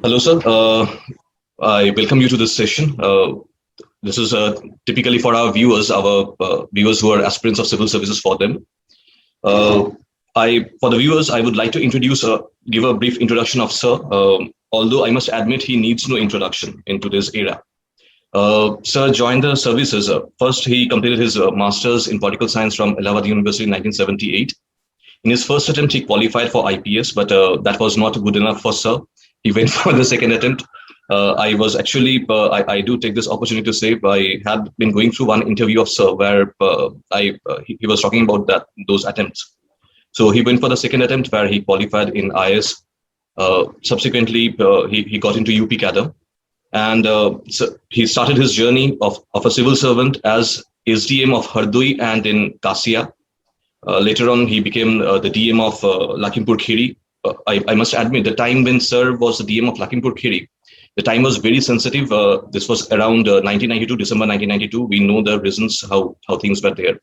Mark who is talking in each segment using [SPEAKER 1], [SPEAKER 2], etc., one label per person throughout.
[SPEAKER 1] Hello, sir. I welcome you to this session. This is typically for our viewers who are aspirants of civil services for them. Uh, for the viewers, I would like to give a brief introduction of Sir. Although I must admit he needs no introduction in today's era. Sir joined the services. First, he completed his master's in political science from Allahabad University in 1978. In his first attempt, he qualified for IPS, but that was not good enough for Sir. He went for the second attempt. I do take this opportunity to say I had been going through one interview of Sir where he was talking about those attempts. So he went for the second attempt where he qualified in IS. Subsequently, he got into UP cadre, and so he started his journey of a civil servant as SDM of Hardoi and in Kasia. Later on, he became the DM of Lakhimpur Kheri. I must admit, the time when Sir was the DM of Lakhimpur Kheri, the time was very sensitive. This was around 1992, December 1992. We know the reasons how things were there.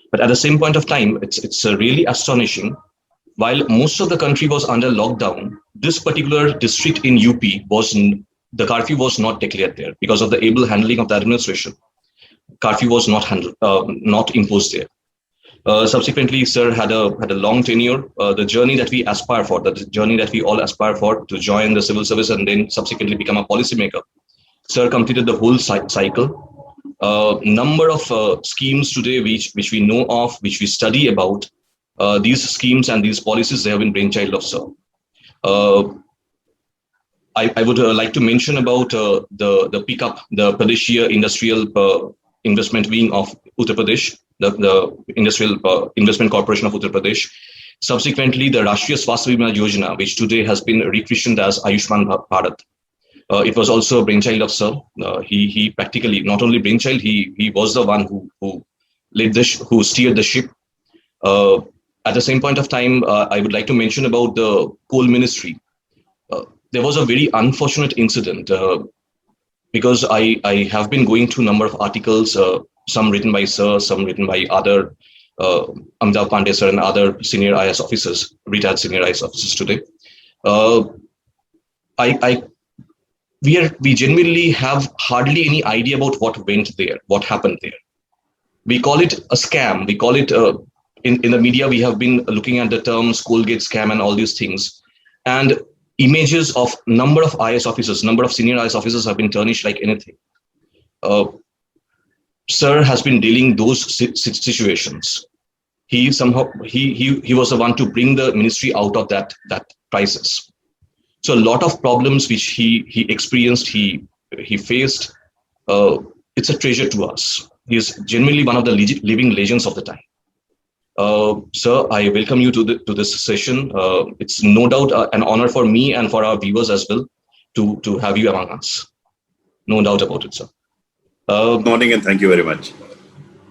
[SPEAKER 1] But at the same point of time, it's really astonishing. While most of the country was under lockdown, this particular district in UP the curfew was not declared there because of the able handling of the administration. Curfew was not imposed there. Subsequently, Sir had a long tenure. The journey that we aspire for, the journey that we all aspire for, to join the civil service and then subsequently become a policymaker. Sir completed the whole cycle. Number of schemes today which we know of, which we study about, these schemes and these policies, they have been brainchild of Sir. I would like to mention about the pickup, the Pradeshia Industrial Investment Wing of Uttar Pradesh, the Industrial Investment Corporation of Uttar Pradesh. Subsequently, the Rashtriya Swasthya Bima Yojana, which today has been rechristened as Ayushman Bharat. It was also a brainchild of Sir. He practically, not only brainchild, he was the one who steered the ship. At the same point of time, I would like to mention about the coal ministry. There was a very unfortunate incident because I have been going through a number of articles, some written by Sir, some written by other Amitabh Pandey Sir and other senior IS officers, retired senior IS officers today. We genuinely have hardly any idea about what went there, what happened there. We call it a scam. We call it in the media. We have been looking at the terms Colgate scam and all these things, and images of number of IS officers, number of senior IS officers have been tarnished like anything. Sir has been dealing those situations. He was the one to bring the ministry out of that crisis. So a lot of problems which he experienced, he faced. It's a treasure to us. He is genuinely one of the living legends of the time. Sir, I welcome you to this session. It's no doubt an honor for me and for our viewers as well to have you among us. No doubt about it, sir.
[SPEAKER 2] Good morning and thank you very much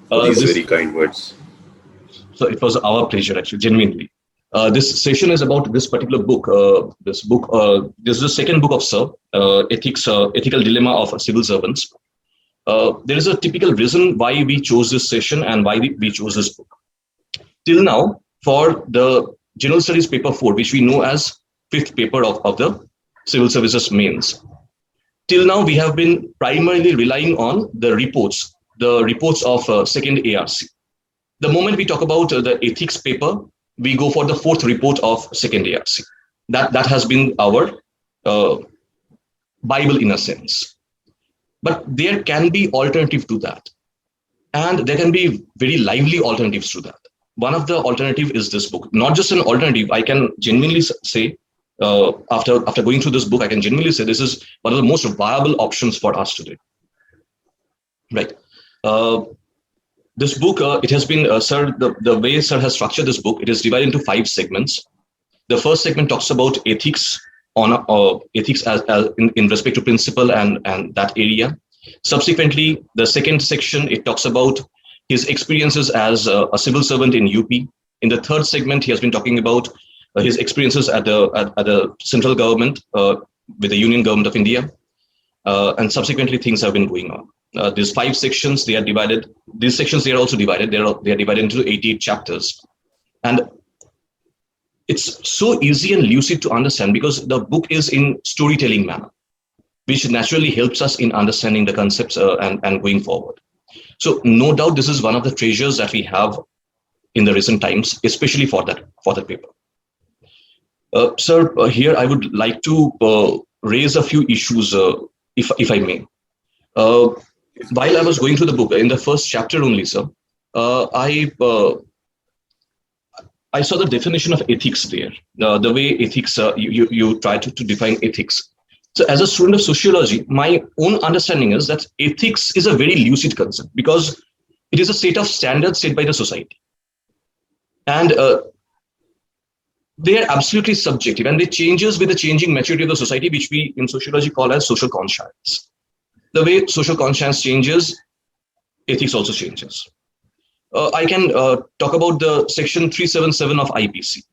[SPEAKER 2] for these very kind words.
[SPEAKER 1] So it was our pleasure, actually, genuinely. This session is about this particular book. This is the second book of Sir, Ethical Dilemma of Civil Servants. There is a typical reason why we chose this session and why we chose this book. Till now, for the General Studies Paper 4, which we know as fifth paper of the Civil Services Mains, till now we have been primarily relying on the reports of second ARC. The moment we talk about the ethics paper, we go for the fourth report of second ARC. That has been our Bible in a sense. But there can be alternative to that. And there can be very lively alternatives to that. One of the alternative is this book. Not just an alternative, I can genuinely say, after going through this book, I can genuinely say this is one of the most viable options for us today. Right. This book, it has been, Sir, the way Sir has structured this book, it is divided into 5 segments. The first segment talks about ethics ethics as in respect to principle and that area. Subsequently, the second section, it talks about his experiences as a civil servant in UP. In the third segment, he has been talking about his experiences at the central government with the Union Government of India. And subsequently, things have been going on. These 5 sections, they are divided. These sections, they are also divided. They are divided into 88 chapters. And it's so easy and lucid to understand because the book is in storytelling manner, which naturally helps us in understanding the concepts and going forward. So no doubt this is one of the treasures that we have in the recent times, especially for that paper. Sir, here I would like to raise a few issues, if I may. While I was going through the book, in the first chapter only, sir, I saw the definition of ethics there, the way ethics, you try to define ethics. So as a student of sociology, my own understanding is that ethics is a very lucid concept because it is a set of standards set by the society. And they are absolutely subjective and they changes with the changing maturity of the society, which we in sociology call as social conscience. The way social conscience changes, ethics also changes. I can talk about the section 377 of IPC,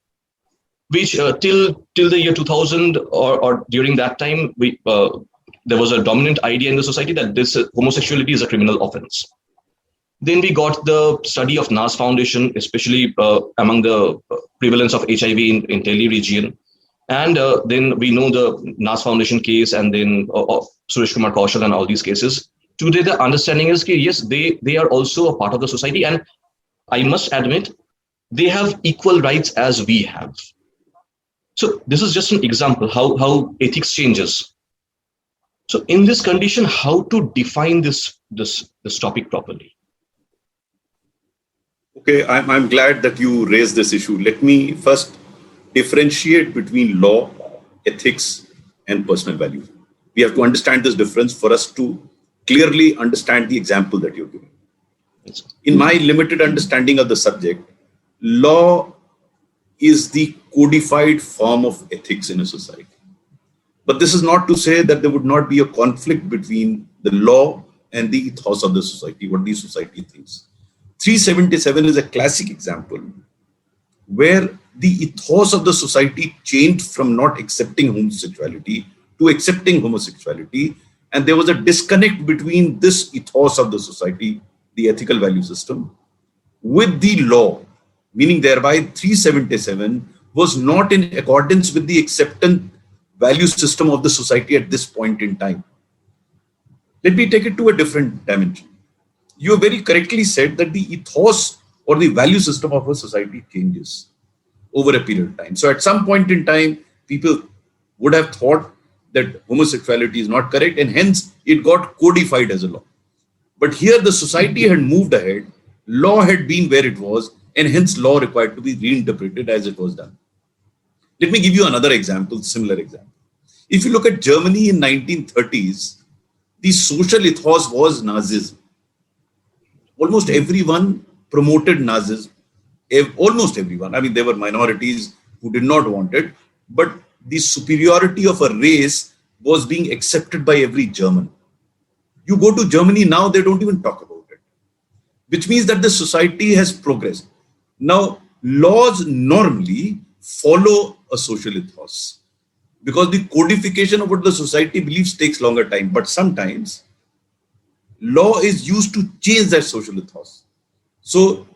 [SPEAKER 1] which till the year 2000 or during that time, there was a dominant idea in the society that this homosexuality is a criminal offense. Then we got the study of NAS Foundation, especially among the prevalence of HIV in Delhi region. And then we know the NAS Foundation case and then Suresh Kumar Kaushal and all these cases. Today, the understanding is that yes, they are also a part of the society. And I must admit, they have equal rights as we have. So this is just an example how ethics changes. So in this condition, how to define this topic properly?
[SPEAKER 2] Okay, I'm glad that you raised this issue. Let me first differentiate between law, ethics, and personal values. We have to understand this difference for us to clearly understand the example that you're giving. In my limited understanding of the subject, law is the codified form of ethics in a society. But this is not to say that there would not be a conflict between the law and the ethos of the society, what the society thinks. 377 is a classic example where the ethos of the society changed from not accepting homosexuality to accepting homosexuality. And there was a disconnect between this ethos of the society, the ethical value system, with the law, meaning thereby 377 was not in accordance with the acceptance value system of the society at this point in time. Let me take it to a different dimension. You have very correctly said that the ethos or the value system of a society changes over a period of time. So at some point in time, people would have thought that homosexuality is not correct and hence it got codified as a law. But here the society had moved ahead, law had been where it was, and hence law required to be reinterpreted as it was done. Let me give you another example, similar example. If you look at Germany in 1930s, the social ethos was Nazism. Almost everyone promoted Nazism. Almost everyone. I mean, there were minorities who did not want it, but the superiority of a race was being accepted by every German. You go to Germany now, they don't even talk about it, which means that the society has progressed. Now, laws normally follow a social ethos because the codification of what the society believes takes longer time. But sometimes law is used to change that social ethos. So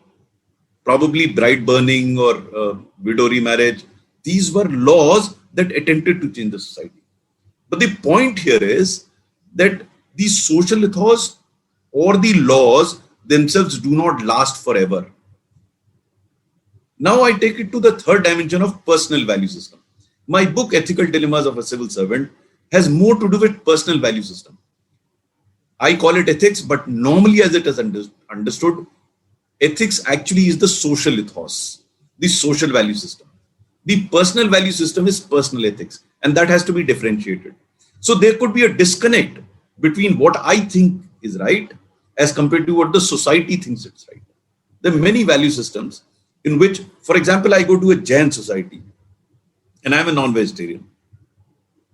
[SPEAKER 2] probably bride burning or widow remarriage, these were laws that attempted to change the society. But the point here is that the social ethos or the laws themselves do not last forever. Now I take it to the third dimension of personal value system. My book, Ethical Dilemmas of a Civil Servant, has more to do with personal value system. I call it ethics, but normally as it is understood, ethics actually is the social ethos, the social value system. The personal value system is personal ethics, and that has to be differentiated. So there could be a disconnect between what I think is right as compared to what the society thinks is right. There are many value systems in which, for example, I go to a Jain society and I'm a non-vegetarian.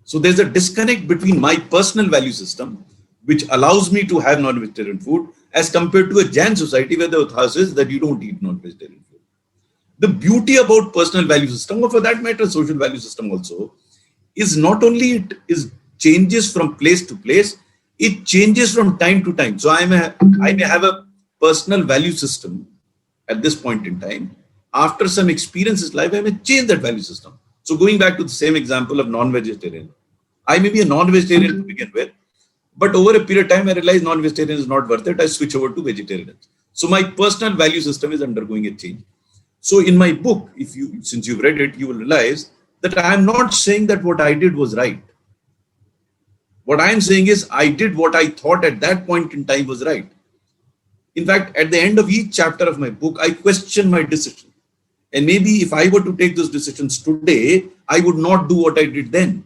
[SPEAKER 2] So there's a disconnect between my personal value system, which allows me to have non-vegetarian food, as compared to a Jain society where the ethos is that you don't eat non-vegetarian food. The beauty about personal value system, or for that matter, social value system also, is not only it is changes from place to place, it changes from time to time. So I may have a personal value system at this point in time. after some experiences in life, I may change that value system. So going back to the same example of non-vegetarian, I may be a non-vegetarian to begin with, but over a period of time, I realize non-vegetarian is not worth it. I switch over to vegetarian. So my personal value system is undergoing a change. So in my book, since you've read it, you will realize that I am not saying that what I did was right. What I am saying is I did what I thought at that point in time was right. In fact, at the end of each chapter of my book, I question my decision. And maybe if I were to take those decisions today, I would not do what I did then.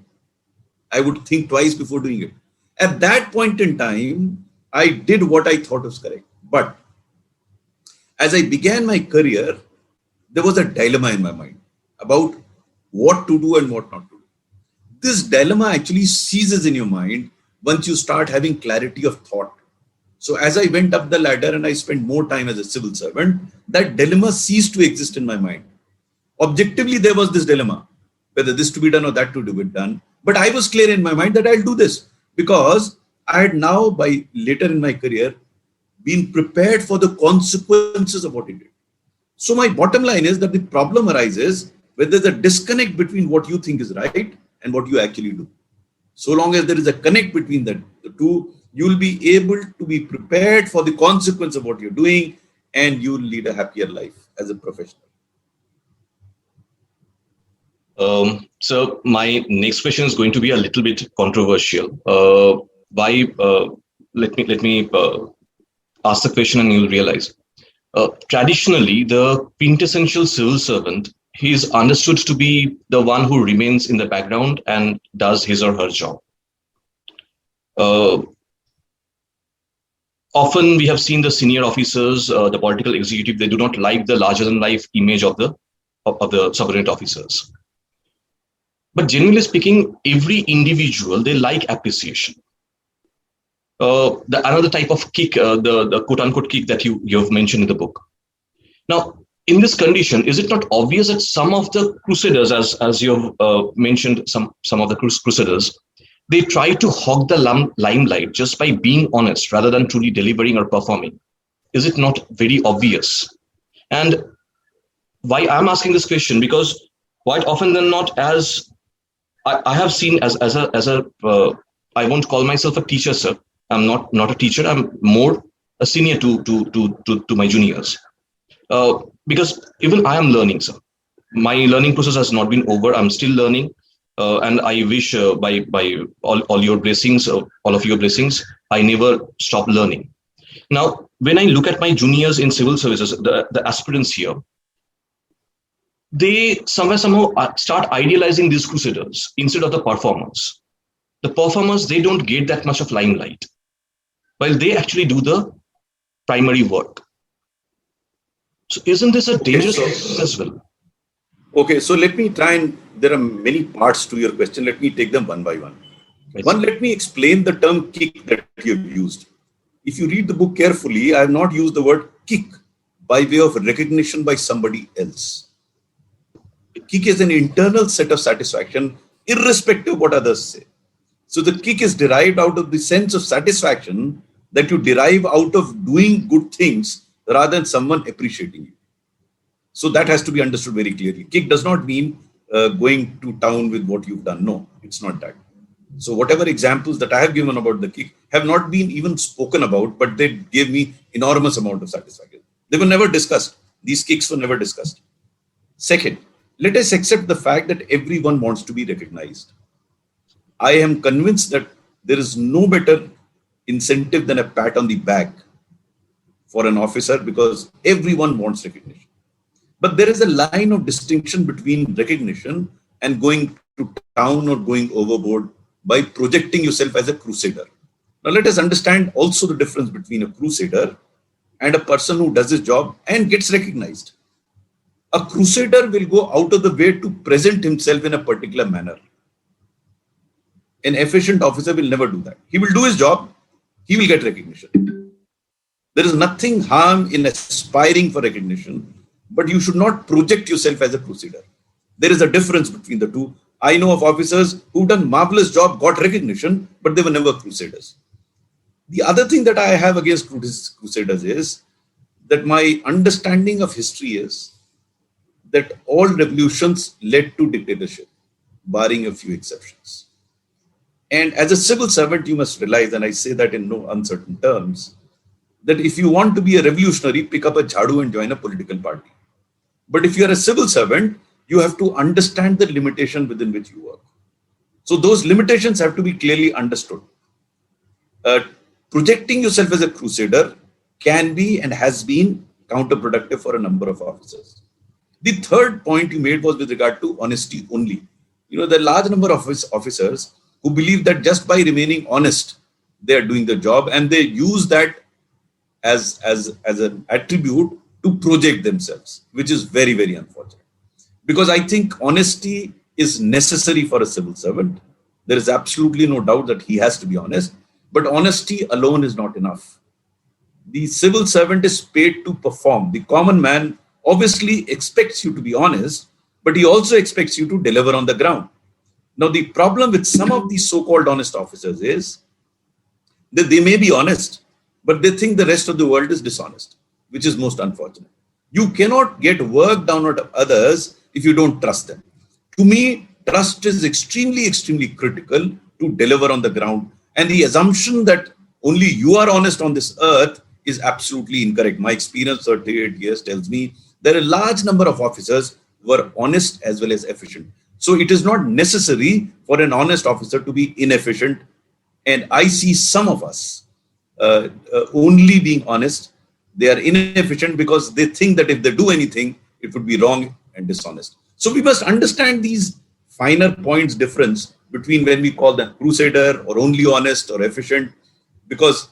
[SPEAKER 2] I would think twice before doing it. At that point in time, I did what I thought was correct. But as I began my career, there was a dilemma in my mind about what to do and what not to do. This dilemma actually ceases in your mind once you start having clarity of thought. So as I went up the ladder and I spent more time as a civil servant, that dilemma ceased to exist in my mind. Objectively, there was this dilemma, whether this to be done or that to be done. But I was clear in my mind that I'll do this because I had now, by later in my career, been prepared for the consequences of what I did. So my bottom line is that the problem arises when there's a disconnect between what you think is right and what you actually do. So long as there is a connect between the two, you'll be able to be prepared for the consequence of what you're doing, and you'll lead a happier life as a professional.
[SPEAKER 1] So my next question is going to be a little bit controversial. Let me ask the question and you'll realize. Traditionally, the quintessential civil servant, he is understood to be the one who remains in the background and does his or her job. Often we have seen the senior officers, the political executive, they do not like the larger than life image of the subordinate officers. But generally speaking, every individual, they like appreciation. Another type of kick, the quote unquote kick that you have mentioned in the book. Now, in this condition, is it not obvious that some of the crusaders, as you have mentioned, some of the crusaders, they try to hog the limelight just by being honest rather than truly delivering or performing? Is it not very obvious? And why I'm asking this question, because quite often than not, as I have seen as a I won't call myself a teacher, sir. I'm not a teacher. I'm more a senior to my juniors. Because even I am learning, sir. My learning process has not been over. I'm still learning. And I wish by all your blessings, all of your blessings, I never stop learning. Now, when I look at my juniors in civil services, the aspirants here, they somehow start idealizing these crusaders instead of the performers. The performers, they don't get that much of limelight, while they actually do the primary work. So isn't this a dangerous process as well?
[SPEAKER 2] Okay, so let me try and there are many parts to your question. Let me take them one by one.
[SPEAKER 1] Right.
[SPEAKER 2] One, let me explain the term kick that you have used. If you read the book carefully, I have not used the word kick by way of recognition by somebody else. Kick is an internal set of satisfaction, irrespective of what others say. So the kick is derived out of the sense of satisfaction that you derive out of doing good things rather than someone appreciating you. So that has to be understood very clearly. Kick does not mean going to town with what you've done. No, it's not that. So whatever examples that I have given about the kick have not been even spoken about, but they gave me enormous amount of satisfaction. They were never discussed. These kicks were never discussed. Second, let us accept the fact that everyone wants to be recognized. I am convinced that there is no better incentive than a pat on the back for an officer, because everyone wants recognition. But there is a line of distinction between recognition and going to town or going overboard by projecting yourself as a crusader. Now let us understand also the difference between a crusader and a person who does his job and gets recognized. A crusader will go out of the way to present himself in a particular manner. An efficient officer will never do that. He will do his job, he will get recognition. There is nothing harm in aspiring for recognition, but you should not project yourself as a crusader. There is a difference between the two. I know of officers who've done marvelous job, got recognition, but they were never crusaders. The other thing that I have against crusaders is that my understanding of history is that all revolutions led to dictatorship, barring a few exceptions. And as a civil servant, you must realize, and I say that in no uncertain terms, that if you want to be a revolutionary, pick up a jhadu and join a political party. But if you are a civil servant, you have to understand the limitation within which you work. So those limitations have to be clearly understood. Projecting yourself as a crusader can be and has been counterproductive for a number of officers. The third point you made was with regard to honesty only. You know, there are a large number of officers who believe that just by remaining honest, they are doing the job, and they use that as an attribute to project themselves, which is very, very unfortunate. Because I think honesty is necessary for a civil servant. There is absolutely no doubt that he has to be honest, but honesty alone is not enough. The civil servant is paid to perform. The common man obviously expects you to be honest, but he also expects you to deliver on the ground. Now, the problem with some of these so-called honest officers is that they may be honest, but they think the rest of the world is dishonest, which is most unfortunate. You cannot get work done out of others if you don't trust them. To me, trust is extremely, extremely critical to deliver on the ground. And the assumption that only you are honest on this earth is absolutely incorrect. My experience 38 years tells me there are a large number of officers who are honest as well as efficient. So it is not necessary for an honest officer to be inefficient. And I see some of us only being honest. They are inefficient because they think that if they do anything, it would be wrong and dishonest. So we must understand these finer points difference between when we call them crusader or only honest or efficient, because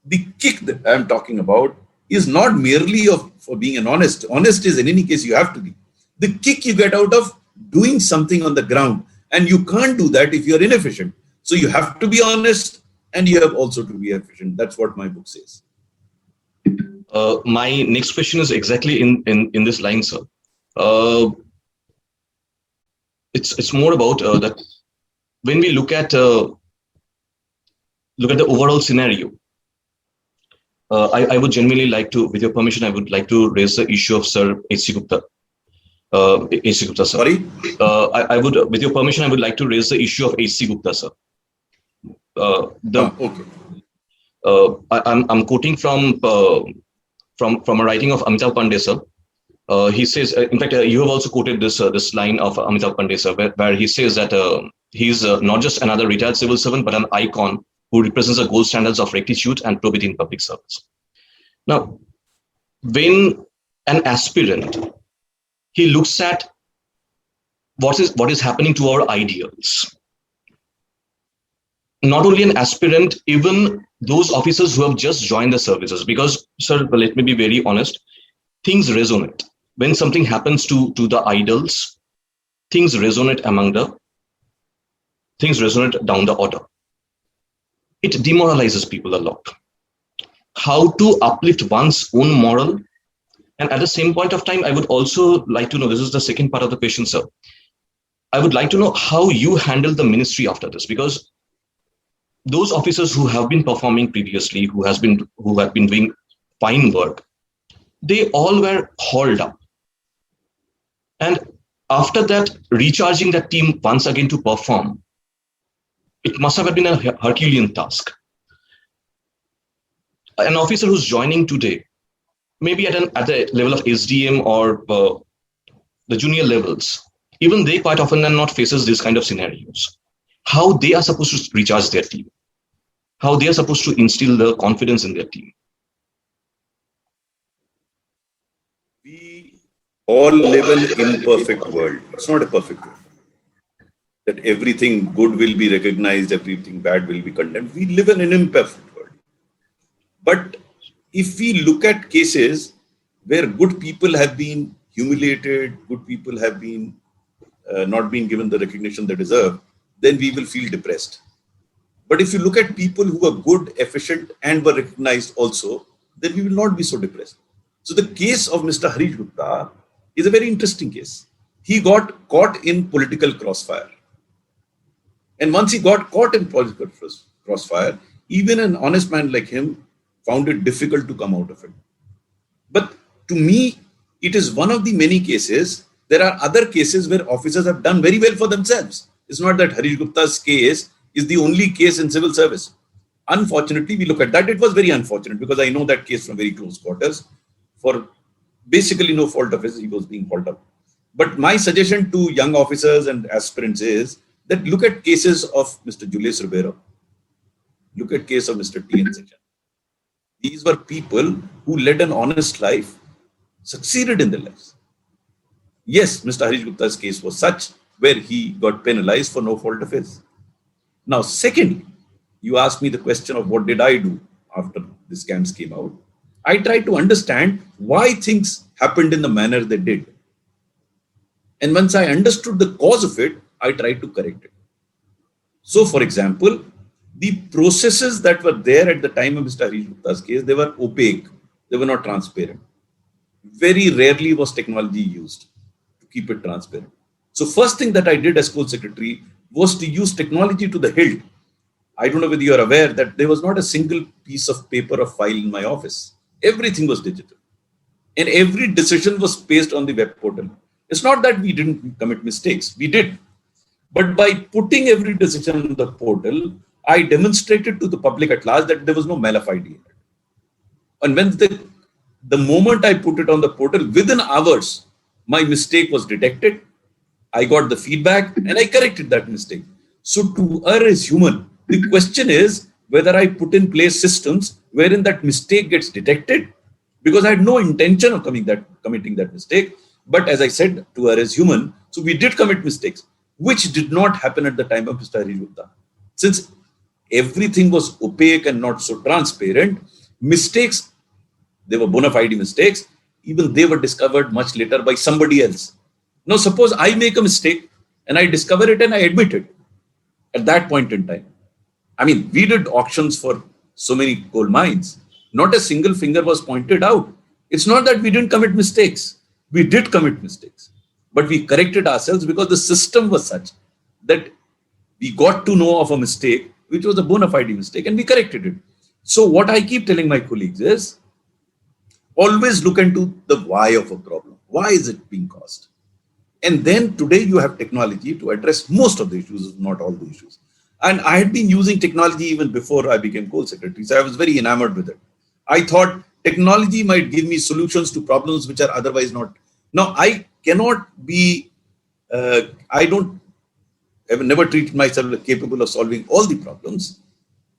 [SPEAKER 2] the kick that I'm talking about is not merely for being an honest. Honest is in any case you have to be. The kick you get out of doing something on the ground, and you can't do that if you're inefficient. So you have to be honest and you have also to be efficient. That's what my book says.
[SPEAKER 1] My next question is exactly in this line, sir. It's more about that when we look at the overall scenario. I would genuinely like to, with your permission, I would like to raise the issue of Sir H.C. Gupta. H.C. Gupta, sir.
[SPEAKER 2] Sorry?
[SPEAKER 1] I would, with your permission, I would like to raise the issue of H.C. Gupta, sir.
[SPEAKER 2] Okay.
[SPEAKER 1] I'm quoting from a writing of Amitabh Pandey, sir. He says, in fact, you have also quoted this line of Amitabh Pandey, sir, where he says that he's not just another retired civil servant, but an icon who represents the gold standards of rectitude and probity in public service. Now, when an aspirant, he looks at what is happening to our ideals. Not only an aspirant, even those officers who have just joined the services, because, sir, let me be very honest, things resonate. When something happens to the idols, things resonate down the order. It demoralizes people a lot. How to uplift one's own moral. And at the same point of time, I would also like to know, this is the second part of the question, sir. I would like to know how you handle the ministry after this, because those officers who have been performing previously, who have been doing fine work, they all were hauled up. And after that, recharging that team once again to perform, it must have been a Herculean task. An officer who's joining today, maybe at the level of SDM or the junior levels, even they quite often are not faces these kind of scenarios. How they are supposed to recharge their team, how they are supposed to instill the confidence in their team.
[SPEAKER 2] We all live in an imperfect world. It's not a perfect world. That everything good will be recognized, everything bad will be condemned. We live in an imperfect world. But if we look at cases where good people have been humiliated, good people have been not been given the recognition they deserve, then we will feel depressed. But if you look at people who are good, efficient, and were recognized also, then we will not be so depressed. So the case of Mr. Harish Gupta is a very interesting case. He got caught in political crossfire. And once he got caught in political crossfire, even an honest man like him found it difficult to come out of it. But to me, it is one of the many cases There are other cases where officers have done very well for themselves. It's not that Harish Gupta's case is the only case in civil service. Unfortunately, we look at that. It was very unfortunate because I know that case from very close quarters. For basically no fault of his, he was being hauled up. But my suggestion to young officers and aspirants is that look at cases of Mr. Julius Ribeiro. Look at case of Mr. T.N. Sechan. These were people who led an honest life, succeeded in their lives. Yes, Mr. Harish Gupta's case was such where he got penalized for no fault of his. Now, secondly, you asked me the question of what did I do after the scams came out. I tried to understand why things happened in the manner they did. And once I understood the cause of it, I tried to correct it. So, for example, the processes that were there at the time of Mr. Harish Gupta's case, they were opaque. They were not transparent. Very rarely was technology used to keep it transparent. So first thing that I did as Coal Secretary was to use technology to the hilt. I don't know whether you are aware that there was not a single piece of paper or file in my office. Everything was digital. And every decision was based on the web portal. It's not that we didn't commit mistakes. We did. But by putting every decision on the portal, I demonstrated to the public at large that there was no malafide in it. And when the moment I put it on the portal, within hours, my mistake was detected. I got the feedback and I corrected that mistake. So to err is human. The question is whether I put in place systems wherein that mistake gets detected, because I had no intention of committing that mistake. But as I said, to err is human. So we did commit mistakes, which did not happen at the time of Mr. Harish Gupta. Since everything was opaque and not so transparent, mistakes, they were bona fide mistakes, even they were discovered much later by somebody else. Now, suppose I make a mistake and I discover it and I admit it at that point in time. I mean, we did auctions for so many coal mines. Not a single finger was pointed out. It's not that we didn't commit mistakes. We did commit mistakes, but we corrected ourselves because the system was such that we got to know of a mistake, which was a bona fide mistake, and we corrected it. So what I keep telling my colleagues is always look into the why of a problem. Why is it being caused? And then today you have technology to address most of the issues, not all the issues. And I had been using technology even before I became Coal Secretary. So I was very enamored with it. I thought technology might give me solutions to problems which are otherwise not. Now, I cannot be, I have never treated myself as capable of solving all the problems,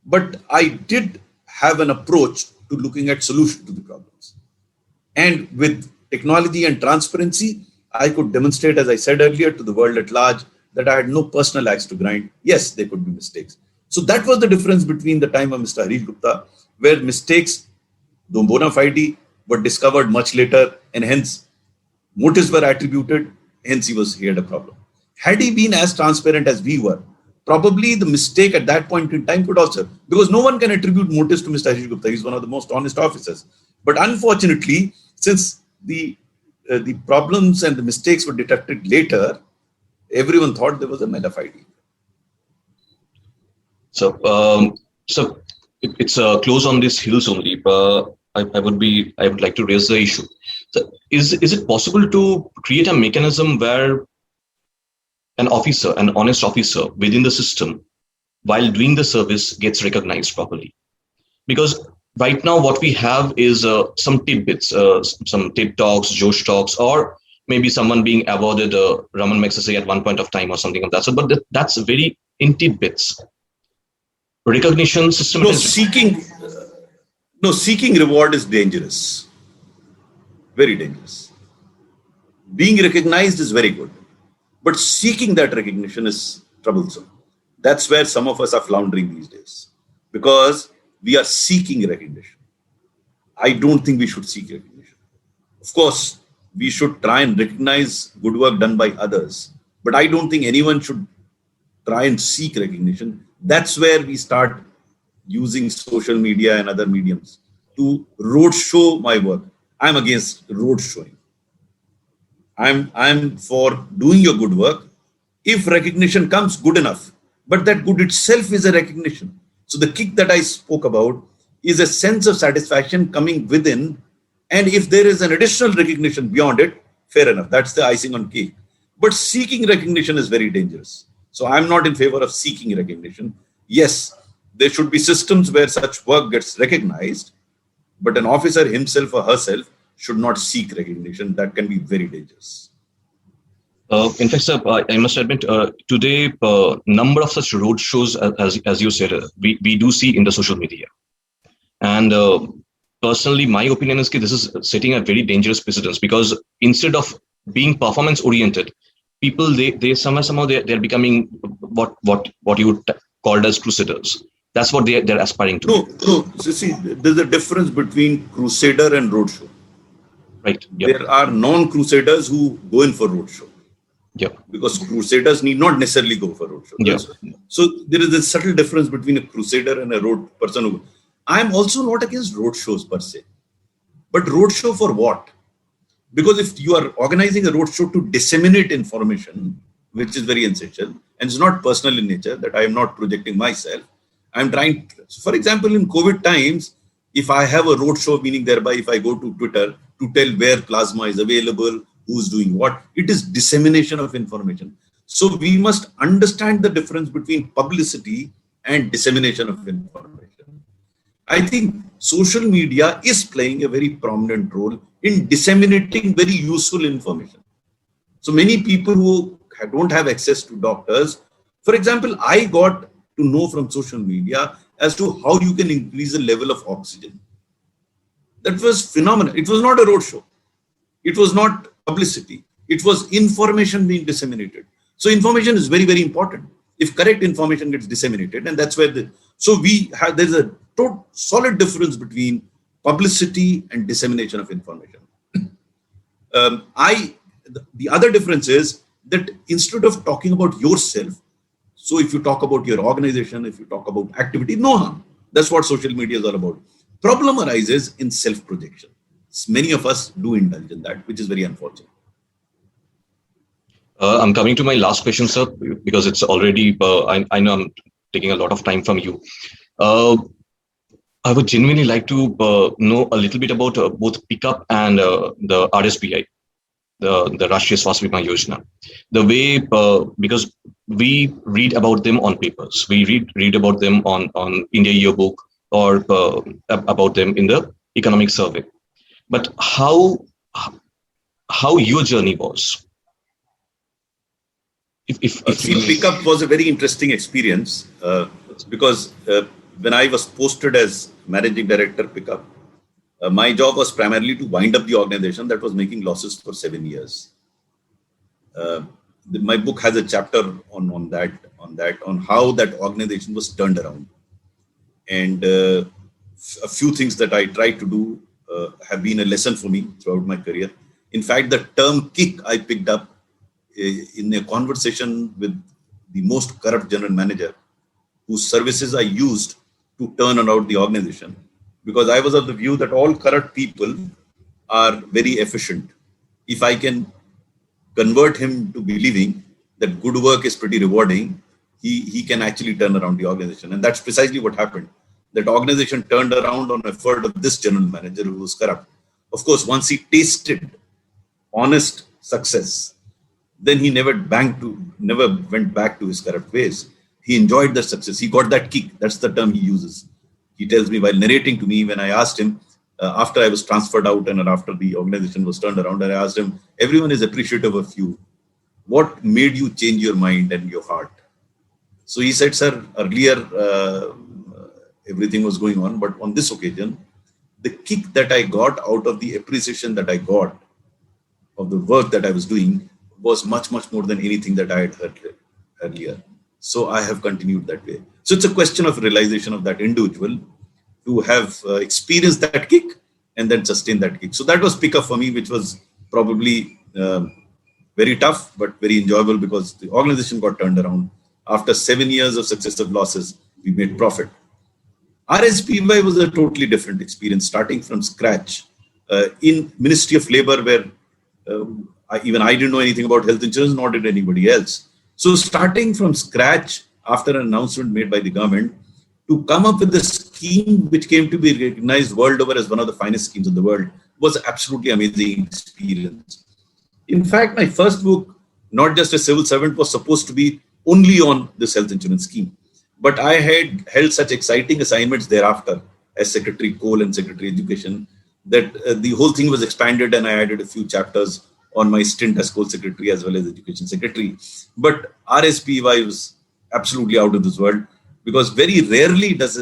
[SPEAKER 2] but I did have an approach to looking at solutions to the problems. And with technology and transparency, I could demonstrate, as I said earlier, to the world at large that I had no personal axe to grind. Yes, there could be mistakes. So that was the difference between the time of Mr. Harish Gupta, where mistakes, though bona fide, were discovered much later, and hence motives were attributed, hence he had a problem. Had he been as transparent as we were, probably the mistake at that point in time could also, because no one can attribute motives to Mr. Harish Gupta. He's one of the most honest officers. But unfortunately, since the problems and the mistakes were detected later, everyone thought there was a malafide.
[SPEAKER 1] So it's close on this hills only. I would like to raise the issue. So is it possible to create a mechanism where an officer, an honest officer within the system, while doing the service, gets recognized properly? Because right now what we have is some tidbits, some TED Talks, Josh Talks, or maybe someone being awarded a Raman Magsaysay at one point of time or something of that. So, but that's very in tidbits. Recognition system.
[SPEAKER 2] Seeking reward is dangerous. Very dangerous. Being recognized is very good, but seeking that recognition is troublesome. That's where some of us are floundering these days, because we are seeking recognition. I don't think we should seek recognition. Of course, we should try and recognize good work done by others, but I don't think anyone should try and seek recognition. That's where we start using social media and other mediums to roadshow my work. I'm against road showing. I'm for doing your good work. If recognition comes, good enough. But that good itself is a recognition. So the kick that I spoke about is a sense of satisfaction coming within. And if there is an additional recognition beyond it, Fair enough. That's the icing on cake. But seeking recognition is very dangerous. So I'm not in favor of seeking recognition. Yes, there should be systems where such work gets recognized, but an officer himself or herself should not seek recognition. That can be very dangerous.
[SPEAKER 1] In fact, sir, I must admit, today, number of such road shows, as you said, we do see in the social media. And personally, my opinion is that this is setting a very dangerous precedence, because instead of being performance oriented, people they somehow they're becoming what you would called as crusaders. That's what they're aspiring to.
[SPEAKER 2] No. So see, there's a difference between crusader and roadshow.
[SPEAKER 1] Right. Yep.
[SPEAKER 2] There are non-crusaders who go in for roadshow.
[SPEAKER 1] Yep.
[SPEAKER 2] Because crusaders need not necessarily go for roadshow.
[SPEAKER 1] Yep.
[SPEAKER 2] So there is a subtle difference between a crusader and a road person who. I'm also not against roadshows per se, but roadshow for what? Because if you are organizing a roadshow to disseminate information, which is very essential, and it's not personal in nature, that I am not projecting myself. I'm trying, for example, in COVID times, if I have a roadshow, meaning thereby if I go to Twitter to tell where plasma is available, who's doing what, it is dissemination of information. So we must understand the difference between publicity and dissemination of information. I think social media is playing a very prominent role in disseminating very useful information. So many people who don't have access to doctors, for example, I got to know from social media as to how you can increase the level of oxygen. That was phenomenal. It was not a roadshow. It was not publicity. It was information being disseminated. So information is very, very important. If correct information gets disseminated, and that's where there's a solid difference between publicity and dissemination of information. The other difference is that instead of talking about yourself, so if you talk about your organization, if you talk about activity, no harm. That's what social media is all about. Problem arises in self-projection. Many of us do indulge in that, which is very unfortunate.
[SPEAKER 1] I'm coming to my last question, sir, because it's already, I know I'm taking a lot of time from you. I would genuinely like to know a little bit about both Pickup and the RSBI, the Rashtriya Swasthya Bima Yojana. The way, because we read about them on papers, we read about them on India Yearbook or about them in the economic survey. But how your journey was? If
[SPEAKER 2] Pickup was a very interesting experience because when I was posted as managing director Pickup, my job was primarily to wind up the organization that was making losses for 7 years. My book has a chapter on how that organization was turned around, and a few things that I tried to do have been a lesson for me throughout my career. In fact, the term kick I picked up in a conversation with the most corrupt general manager, whose services I used to turn around the organization, because I was of the view that all corrupt people are very efficient. If I can convert him to believing that good work is pretty rewarding, he can actually turn around the organization. And that's precisely what happened. That organization turned around on effort of this general manager who was corrupt. Of course, once he tasted honest success, then he never went back to his corrupt ways. He enjoyed the success. He got that kick. That's the term he uses. He tells me while narrating to me, when I asked him, after I was transferred out and after the organization was turned around, and I asked him, everyone is appreciative of you. What made you change your mind and your heart? So he said, sir, earlier everything was going on, but on this occasion, the kick that I got out of the appreciation that I got of the work that I was doing was much, much more than anything that I had heard earlier. So I have continued that way. So it's a question of realization of that individual to have experienced that kick and then sustain that kick. So that was Pickup for me, which was probably very tough, but very enjoyable because the organization got turned around. After 7 years of successive losses, we made profit. RSBI was a totally different experience, starting from scratch in Ministry of Labor, where even I didn't know anything about health insurance, nor did anybody else. So starting from scratch after an announcement made by the government to come up with a scheme which came to be recognized world over as one of the finest schemes in the world was absolutely amazing experience. In fact, my first book, Not Just a Civil Servant, was supposed to be only on this health insurance scheme. But I had held such exciting assignments thereafter as Secretary Coal and Secretary Education that the whole thing was expanded, and I added a few chapters on my stint as Coal Secretary as well as Education Secretary. But RSPY was absolutely out of this world, because very rarely does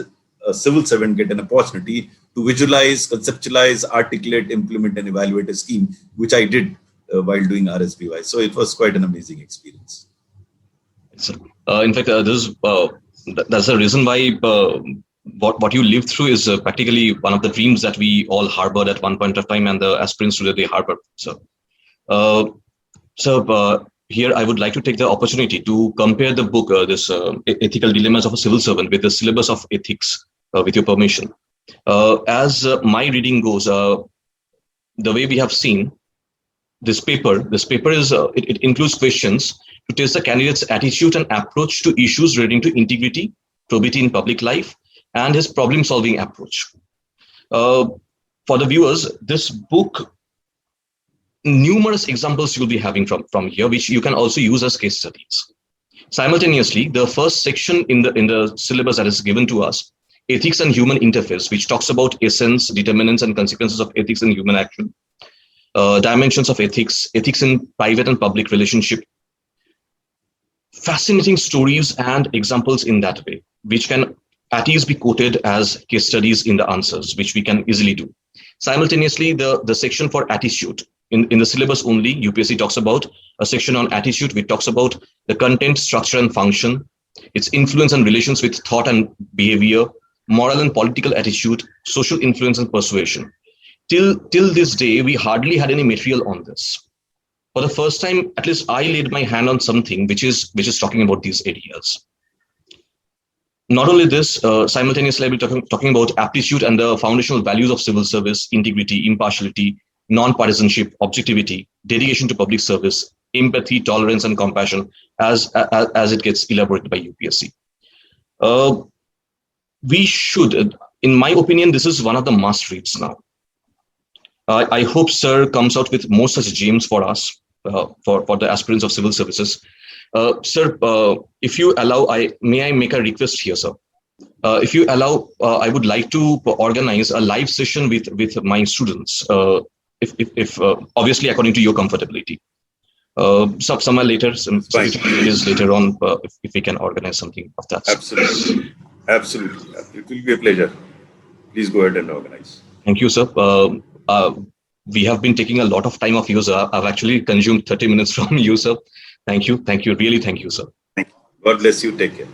[SPEAKER 2] a civil servant get an opportunity to visualize, conceptualize, articulate, implement, and evaluate a scheme, which I did while doing RSPY. So it was quite an amazing experience.
[SPEAKER 1] In fact, that's the reason why what you lived through is practically one of the dreams that we all harbored at one point of time, and the aspirants today they harbor. So here I would like to take the opportunity to compare the book, this Ethical Dilemmas of a Civil Servant, with the syllabus of ethics, with your permission. As my reading goes, the way we have seen this paper is it includes questions to test the candidate's attitude and approach to issues relating to integrity, probity in public life, and his problem-solving approach. For the viewers, this book, numerous examples you'll be having from here, which you can also use as case studies. Simultaneously, the first section in the syllabus that is given to us, Ethics and Human Interface, which talks about essence, determinants, and consequences of ethics in human action, dimensions of ethics, ethics in private and public relationship. Fascinating stories and examples in that way, which can at ease be quoted as case studies in the answers, which we can easily do. Simultaneously, the section for attitude, in the syllabus only, UPSC talks about a section on attitude, which talks about the content, structure, and function, its influence and relations with thought and behavior, moral and political attitude, social influence and persuasion. Till this day, we hardly had any material on this. For the first time, at least I laid my hand on something which is talking about these areas. Not only this, simultaneously I'll be talking about aptitude and the foundational values of civil service: integrity, impartiality, non-partisanship, objectivity, dedication to public service, empathy, tolerance, and compassion, as it gets elaborated by UPSC. We should, in my opinion, this is one of the must reads now. I hope Sir comes out with more such gems for us, for the aspirants of civil services. Sir, if you allow, may I make a request here, sir? If you allow, I would like to organize a live session with my students, if obviously according to your comfortability. Somewhere later, some days later on, if we can organize something of that.
[SPEAKER 2] Absolutely. Absolutely. It will be a pleasure. Please go ahead and organize.
[SPEAKER 1] Thank you, sir. We have been taking a lot of time of you, sir. I've actually consumed 30 minutes from you, sir. Thank you. Thank you. Really, thank you, sir.
[SPEAKER 2] Thank you. God bless you. Take care.